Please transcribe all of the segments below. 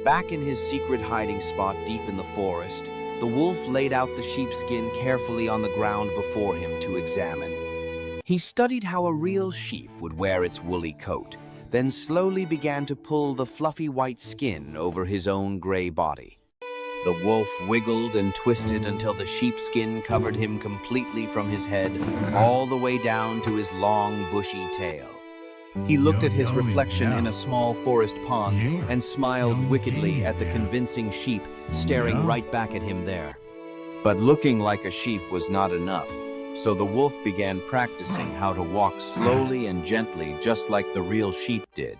Back in his secret hiding spot deep in the forest, the wolf laid out the sheepskin carefully on the ground before him to examine. He studied how a real sheep would wear its woolly coat, then slowly began to pull the fluffy white skin over his own gray body. The wolf wiggled and twisted until the sheepskin covered him completely from his head all the way down to his long, bushy tail. He looked at his reflection in a small forest pond and smiled wickedly at the convincing sheep staring right back at him there. But looking like a sheep was not enough, so the wolf began practicing how to walk slowly and gently just like the real sheep did.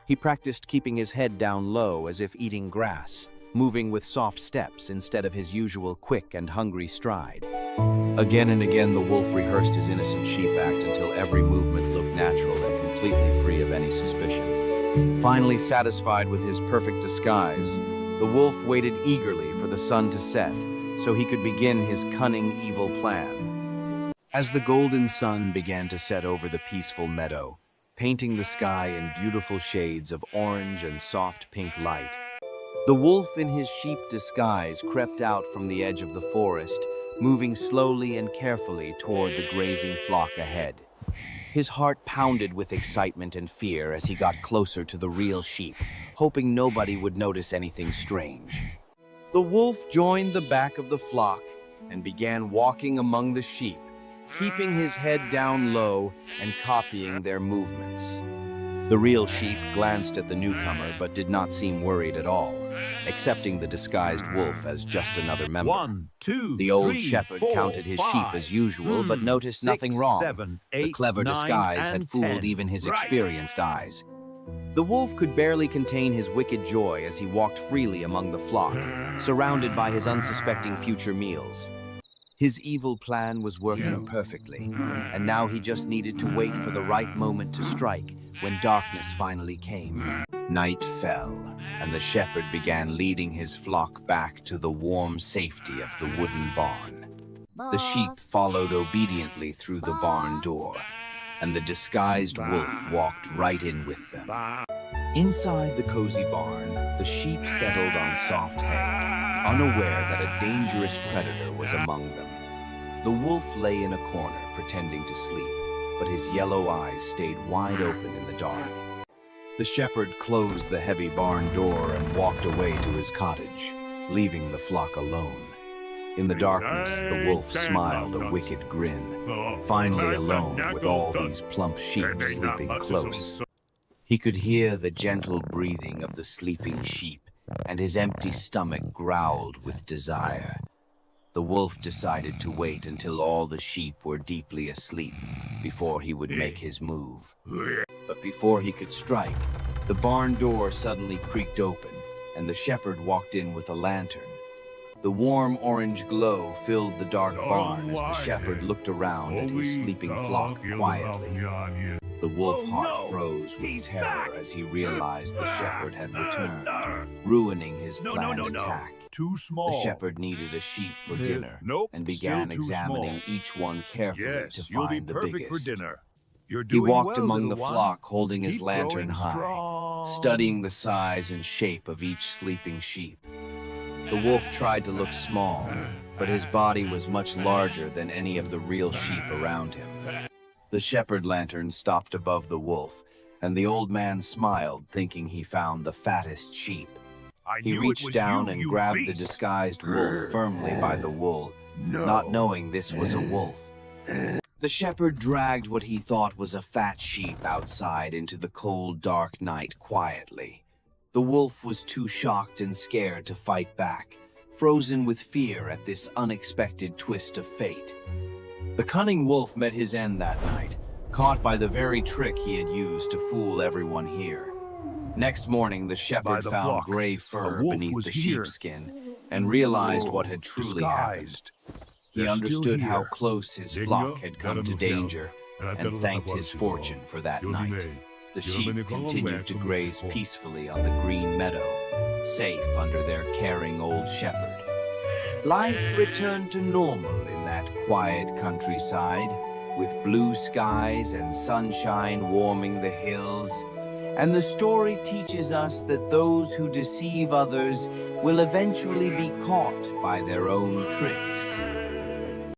He practiced keeping his head down low as if eating grass, moving with soft steps instead of his usual quick and hungry stride. Again and again, the wolf rehearsed his innocent sheep act until every movement looked natural and completely free of any suspicion. Finally satisfied with his perfect disguise, the wolf waited eagerly for the sun to set so he could begin his cunning, evil plan. As the golden sun began to set over the peaceful meadow, painting the sky in beautiful shades of orange and soft pink light, the wolf in his sheep disguise crept out from the edge of the forest, moving slowly and carefully toward the grazing flock ahead. His heart pounded with excitement and fear as he got closer to the real sheep, hoping nobody would notice anything strange. The wolf joined the back of the flock and began walking among the sheep, keeping his head down low and copying their movements. The real sheep glanced at the newcomer but did not seem worried at all, accepting the disguised wolf as just another member. 1, 2, The old 3, shepherd 4, counted his 5, sheep as usual but noticed nothing wrong. 7, 8, The clever 9, disguise had and fooled 10. even his Right. experienced eyes. The wolf could barely contain his wicked joy as he walked freely among the flock, surrounded by his unsuspecting future meals. His evil plan was working perfectly, and now he just needed to wait for the right moment to strike when darkness finally came. Night fell, and the shepherd began leading his flock back to the warm safety of the wooden barn. The sheep followed obediently through the barn door, and the disguised wolf walked right in with them. Inside the cozy barn, the sheep settled on soft hay, unaware that a dangerous predator was among them. The wolf lay in a corner pretending to sleep, but his yellow eyes stayed wide open in the dark. The shepherd closed the heavy barn door and walked away to his cottage, leaving the flock alone. In the darkness, the wolf smiled a wicked grin, finally alone with all these plump sheep sleeping close. He could hear the gentle breathing of the sleeping sheep, and his empty stomach growled with desire. The wolf decided to wait until all the sheep were deeply asleep before he would make his move. But before he could strike, the barn door suddenly creaked open, and the shepherd walked in with a lantern. The warm orange glow filled the dark barn as the shepherd looked around at his sleeping flock quietly. The wolf's heart froze with terror as he realized the shepherd had returned, ruining his planned attack. Too small. The shepherd needed a sheep for dinner and began examining each one carefully to find the biggest. For dinner. You're He doing walked well, among the little one. flock holding his Keep lantern growing high, strong. studying the size and shape of each sleeping sheep. The wolf tried to look small, but his body was much larger than any of the real sheep around him. The shepherd lantern stopped above the wolf, and the old man smiled, thinking he found the fattest sheep. I He knew it reached was down you, and you grabbed the beast. disguised wolf firmly by the wool, not knowing this was a wolf. The shepherd dragged what he thought was a fat sheep outside into the cold, dark night quietly. The wolf was too shocked and scared to fight back, frozen with fear at this unexpected twist of fate. The cunning wolf met his end that night, caught by the very trick he had used to fool everyone here. Next morning, the shepherd the found flock. gray A fur wolf beneath was the here. sheepskin and realized what had truly happened. Disguised. He They're understood still how here. close his Dingo, flock had come gotta to move down. danger and thanked his fortune for that night. The sheep continued to graze peacefully on the green meadow, safe under their caring old shepherd. Life returned to normal in that quiet countryside, with blue skies and sunshine warming the hills, And the story teaches us that those who deceive others will eventually be caught by their own tricks.